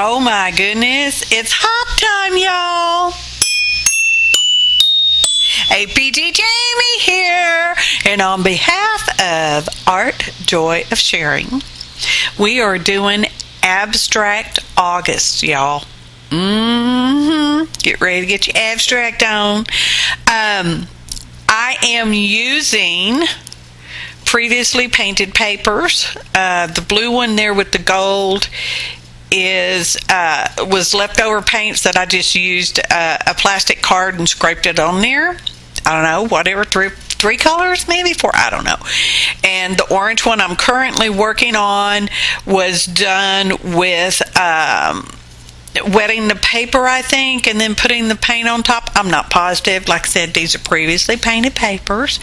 Oh my goodness, it's hop time, y'all. APG Jamie here, and on behalf of Art Joy of Sharing, we are doing Abstract August, y'all. Get ready to get your abstract on. I am using previously painted papers. The blue one there with the gold was leftover paints that I just used a plastic card and scraped it on there. I don't know, whatever, three colors, maybe four, I don't know. And the orange one I'm currently working on was done with wetting the paper, I think, and then putting the paint on top. I'm not positive. Like I said, these are previously painted papers.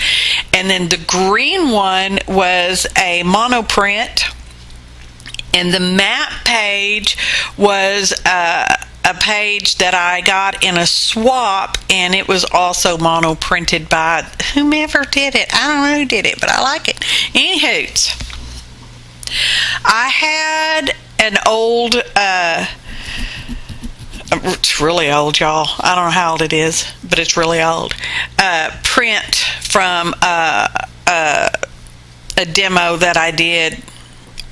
And then the green one was a monoprint, and the map page was a page that I got in a swap, and it was also mono printed by whomever did it. I don't know who did it, but I like it. Anywho, I had an old it's really old, y'all. I don't know how old it is, but it's really old. Print from a demo that I did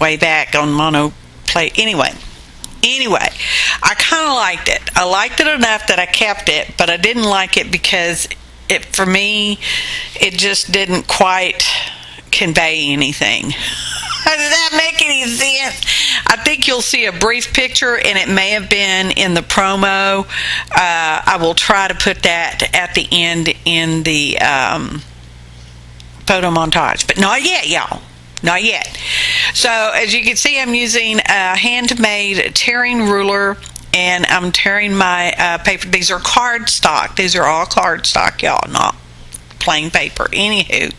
way back on monoplate. Anyway, I kind of liked it. I liked it enough that I kept it, but I didn't like it because for me, it just didn't quite convey anything. Does that make any sense? I think you'll see a brief picture, and it may have been in the promo. I will try to put that at the end in the photo montage, but not yet, y'all. Not yet. So as you can see, I'm using a handmade tearing ruler, and I'm tearing my paper. These are cardstock. These are all cardstock, y'all, not plain paper. Anywho,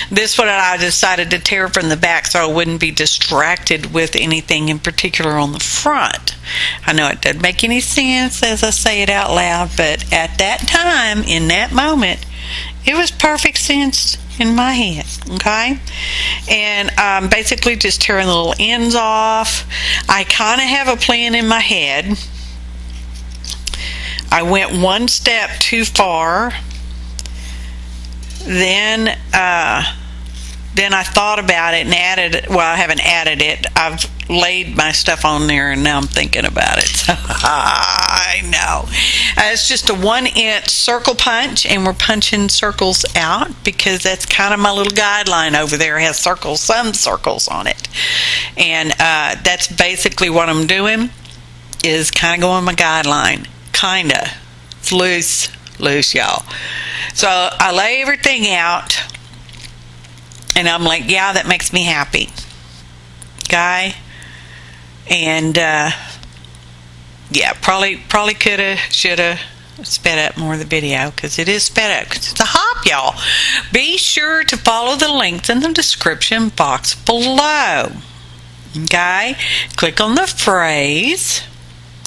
this one I decided to tear from the back so I wouldn't be distracted with anything in particular on the front. I know it doesn't make any sense as I say it out loud, but at that time, in that moment, it was perfect sense in my head, okay? And I'm basically just tearing the little ends off. I kind of have a plan in my head. I went one step too far. Then I thought about it and added, well, I haven't added it. I've laid my stuff on there, and now I'm thinking about it. So, I know. It's just a 1-inch circle punch, and we're punching circles out because that's kind of my little guideline over there. It has circles, some circles on it. And that's basically what I'm doing, is kind of going my guideline. Kind of. It's loose, y'all. So I lay everything out, and I'm like, yeah, that makes me happy, okay? And yeah, probably coulda, shoulda sped up more of the video, because it is sped up, because it's a hop, y'all. Be sure to follow the links in the description box below, okay? Click on the phrase,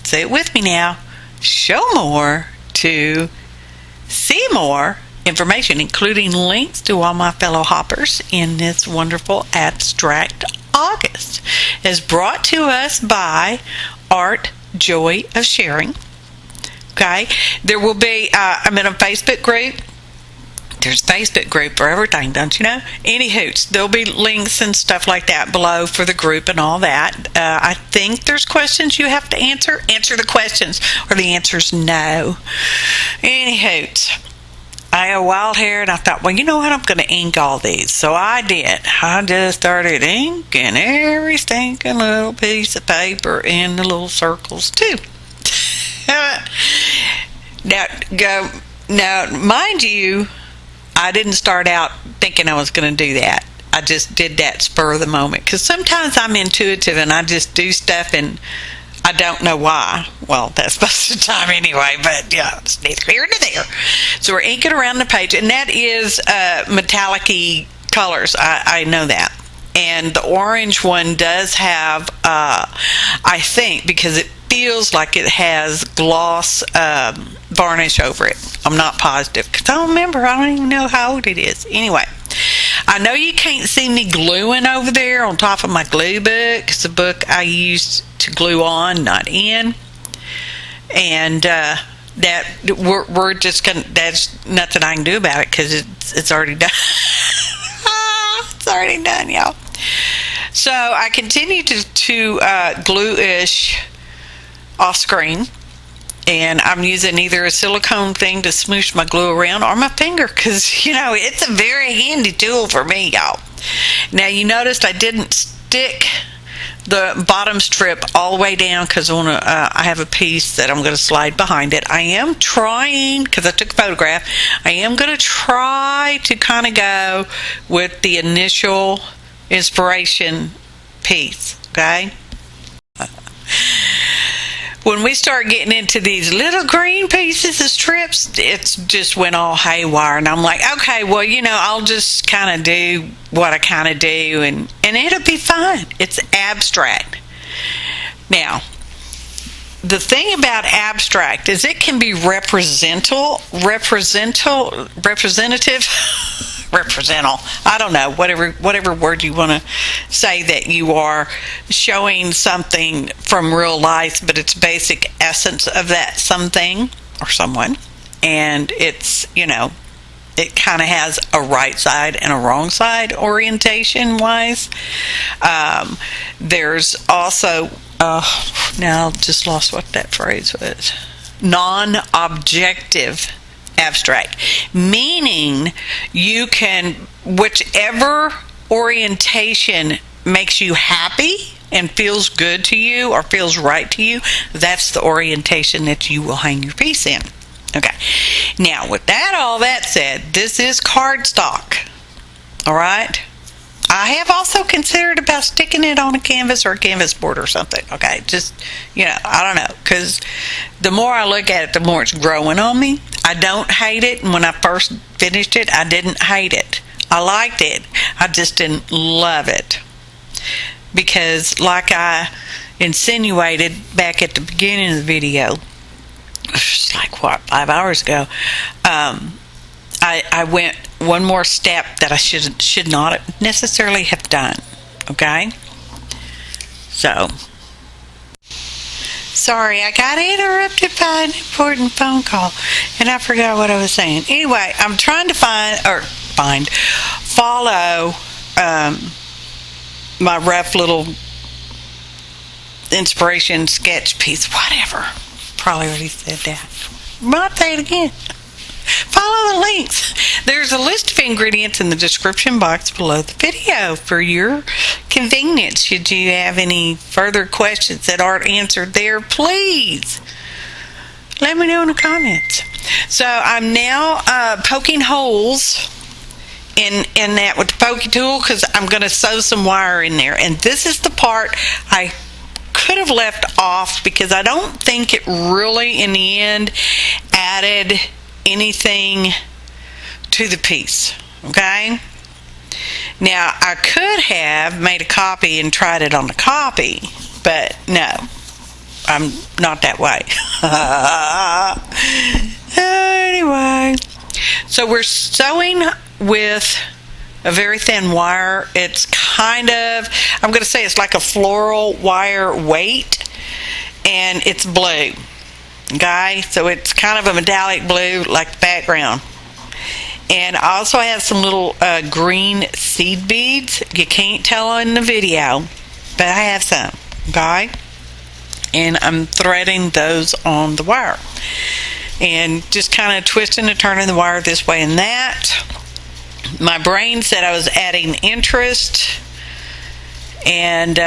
say it with me now, show more to see more information, including links to all my fellow hoppers in this wonderful Abstract August, is brought to us by Art Joy of Sharing. Okay, there will be I'm in a Facebook group. There's a Facebook group for everything, don't you know? Anywho, there'll be links and stuff like that below for the group and all that. I think there's questions you have to answer. Answer the questions, or the answer's no. Anywho, I had wild hair, and I thought, well, you know what? I'm going to ink all these. So I did. I just started inking every stinking little piece of paper in the little circles, too. Now, mind you, I didn't start out thinking I was going to do that. I just did that spur of the moment, because sometimes I'm intuitive and I just do stuff and I don't know why. Well, that's most of the time anyway, but yeah, it's neither here nor there. So we're inking around the page, and that is metallic-y colors. I know that. And the orange one does have, I think, because it feels like it has gloss varnish over it. I'm not positive, because I don't remember. I don't even know how old it is. Anyway, I know you can't see me gluing over there on top of my glue book, because the book I used to glue on, not in. And that we're just gonna. That's nothing I can do about it because it's already done. It's already done, y'all. So I continue to glue-ish off screen, and I'm using either a silicone thing to smoosh my glue around or my finger because it's a very handy tool for me, y'all. Now you noticed I didn't stick the bottom strip all the way down because I have a piece that I'm going to slide behind it. I am trying, because I took a photograph, I am going to try to kind of go with the initial inspiration piece, okay? When we start getting into these little green pieces of strips, it's just went all haywire, and I'm like, okay, well, I'll just kind of do what I kind of do, and it'll be fine. It's abstract. Now, the thing about abstract is it can be representative, I don't know, whatever word you want to say, that you are showing something from real life, but it's basic essence of that something or someone, and it's it kind of has a right side and a wrong side orientation wise. There's also now just lost what that phrase was. Non-objective abstract, meaning you can, whichever orientation makes you happy and feels good to you or feels right to you, that's the orientation that you will hang your piece in. Okay, now with all that said, this is cardstock. All right, I have also considered about sticking it on a canvas or a canvas board or something. Okay, just I don't know, because the more I look at it, the more it's growing on me. I don't hate it, and when I first finished it, I didn't hate it. I liked it. I just didn't love it, because like I insinuated back at the beginning of the video, it's like 5 hours ago, I went one more step that I should not necessarily have done. Okay, so sorry, I got interrupted by an important phone call and I forgot what I was saying. Anyway, I'm trying to follow my rough little inspiration sketch piece, whatever. Probably already said that. Might say it again. Follow the links. There's a list of ingredients in the description box below the video for your convenience. Should you have any further questions that aren't answered there, please let me know in the comments. So I'm now poking holes in that with the pokey tool, because I'm going to sew some wire in there. And this is the part I could have left off, because I don't think it really in the end added anything to the piece. Okay, now I could have made a copy and tried it on the copy, but no, I'm not that way. Anyway, so we're sewing with a very thin wire. It's kind of, I'm going to say it's like a floral wire weight, and it's blue. Okay, so it's kind of a metallic blue like the background. And I also have some little green seed beads. You can't tell in the video, but I have some. Okay, and I'm threading those on the wire and just kind of twisting and turning the wire this way and that. My brain said I was adding interest, and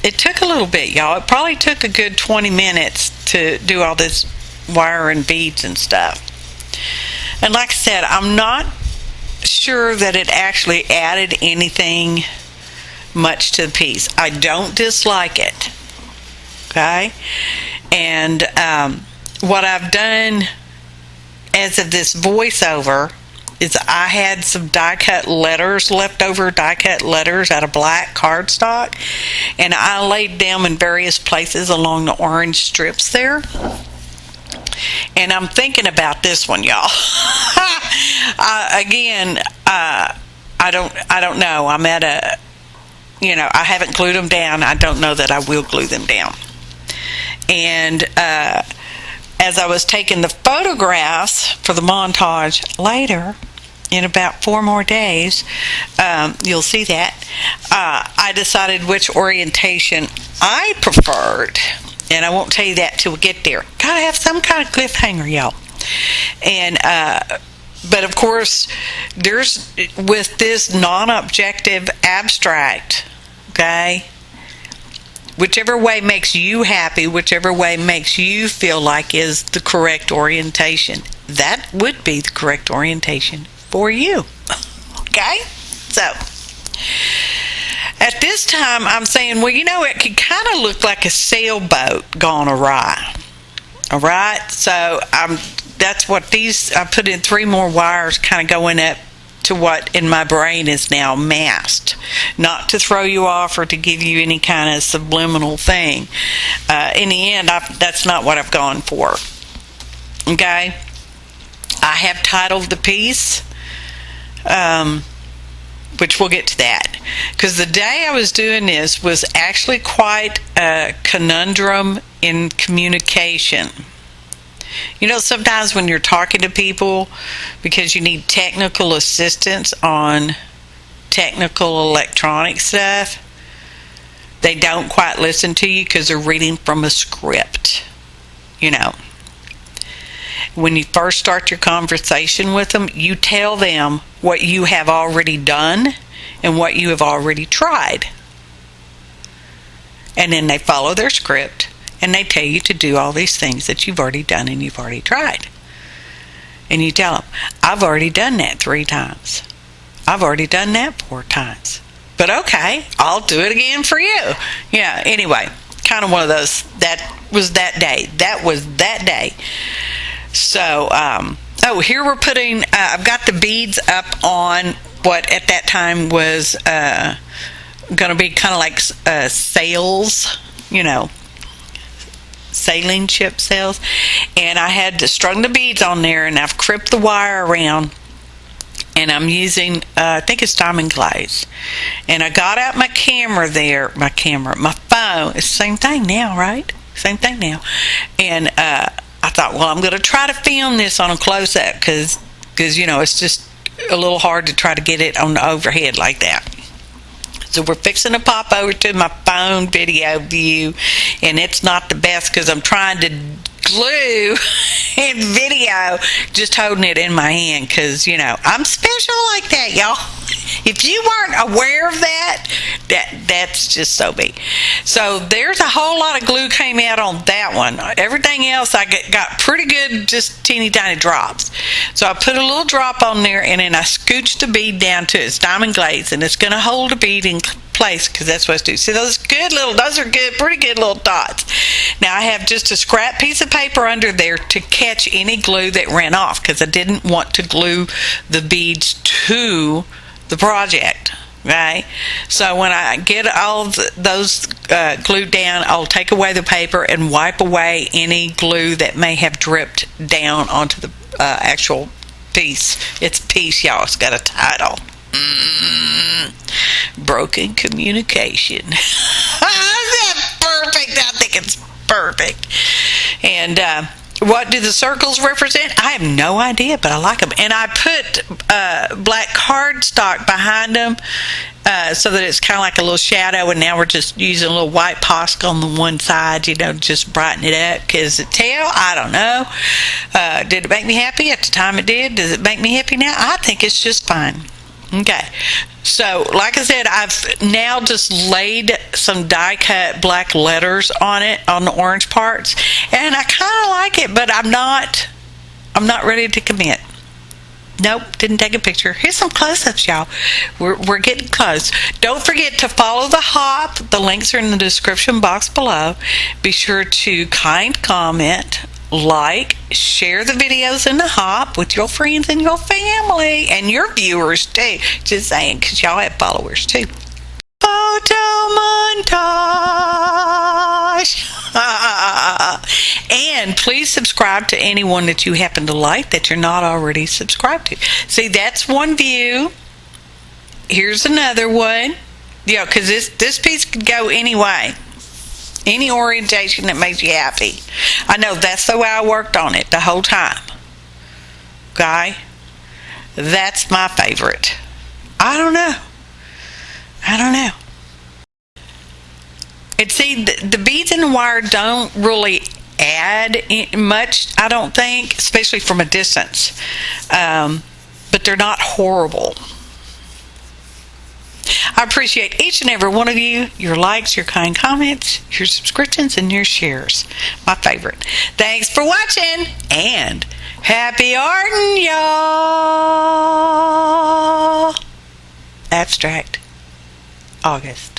it took a little bit, y'all. It probably took a good 20 minutes to do all this wire and beads and stuff. And like I said, I'm not sure that it actually added anything much to the piece. I don't dislike it. Okay? And what I've done as of this voiceover is I had some die-cut letters, leftover die-cut letters out of black cardstock, and I laid them in various places along the orange strips there. And I'm thinking about this one, y'all. Again, I don't know. I'm at I haven't glued them down. I don't know that I will glue them down. And as I was taking the photographs for the montage later, in about 4 more days, you'll see that, I decided which orientation I preferred. And I won't tell you that till we get there. Gotta have some kind of cliffhanger, y'all. And but of course, there's, with this non-objective abstract, okay, whichever way makes you happy, whichever way makes you feel like is the correct orientation, that would be the correct orientation for you. Okay? So, at this time, I'm saying, well, it could kind of look like a sailboat gone awry. All right? So, that's what I put in 3 more wires kind of going up to what in my brain is now masked. Not to throw you off or to give you any kind of subliminal thing. In the end, that's not what I've gone for. Okay? I have titled the piece, which we'll get to that. Because the day I was doing this was actually quite a conundrum in communication. Sometimes when you're talking to people, because you need technical assistance on technical electronic stuff, they don't quite listen to you because they're reading from a script. When you first start your conversation with them, you tell them what you have already done and what you have already tried. And then they follow their script. And they tell you to do all these things that you've already done and you've already tried. And you tell them, I've already done that 3 times. I've already done that 4 times. But okay, I'll do it again for you. Yeah, anyway, kind of one of those. That was that day. That was that day. So, here we're putting, I've got the beads up on what at that time was going to be kind of like sails, sailing ship sails, and I had to strung the beads on there, and I've crimped the wire around, and I'm using I think it's diamond glaze, and I got out my camera there, my phone. It's the same thing now, right? Same thing now. And I thought, well, I'm going to try to film this on a close-up because it's just a little hard to try to get it on the overhead like that. So we're fixing to pop over to my phone video view, and it's not the best because I'm trying to glue and video just holding it in my hand because, I'm special like that, y'all. If you weren't aware of that's just so big. So there's a whole lot of glue came out on that one. Everything else I got pretty good, just teeny tiny drops. So I put a little drop on there, and then I scooched the bead down to it. It's diamond glaze, and it's going to hold the bead in place because that's what it's doing. See, those are good, pretty good little dots. Now I have just a scrap piece of paper under there to catch any glue that ran off because I didn't want to glue the beads to the project, right? So when I get all of those glued down, I'll take away the paper and wipe away any glue that may have dripped down onto the actual piece. It's a piece, y'all. It's got a title. Broken communication. Is that perfect? I think it's perfect. And what do the circles represent? I have no idea, but I like them. And I put black cardstock behind them so that it's kind of like a little shadow. And now we're just using a little white posca on the one side, just brighten it up. Because it tell? I don't know. Did it make me happy at the time it did? Does it make me happy now? I think it's just fine. Okay, so like I said, I've now just laid some die cut black letters on it, on the orange parts, and I kind of like it, but I'm not ready to commit. Nope, didn't take a picture. Here's some close-ups, y'all. We're getting close. Don't forget to follow the hop. The links are in the description box below. Be sure to comment, like, share the videos in the hop with your friends and your family and your viewers too. Just saying, because y'all have followers too. Photo montage. And please subscribe to anyone that you happen to like that you're not already subscribed to. See, that's one view. Here's another one. Yeah, because this piece could go any way. Any orientation that makes you happy. I know that's the way I worked on it the whole time. Okay? That's my favorite. I don't know. And see, the beads and the wire don't really add much, I don't think, especially from a distance. But they're not horrible. I appreciate each and every one of you, your likes, your kind comments, your subscriptions, and your shares. My favorite. Thanks for watching, and happy arting, y'all! Abstract, August.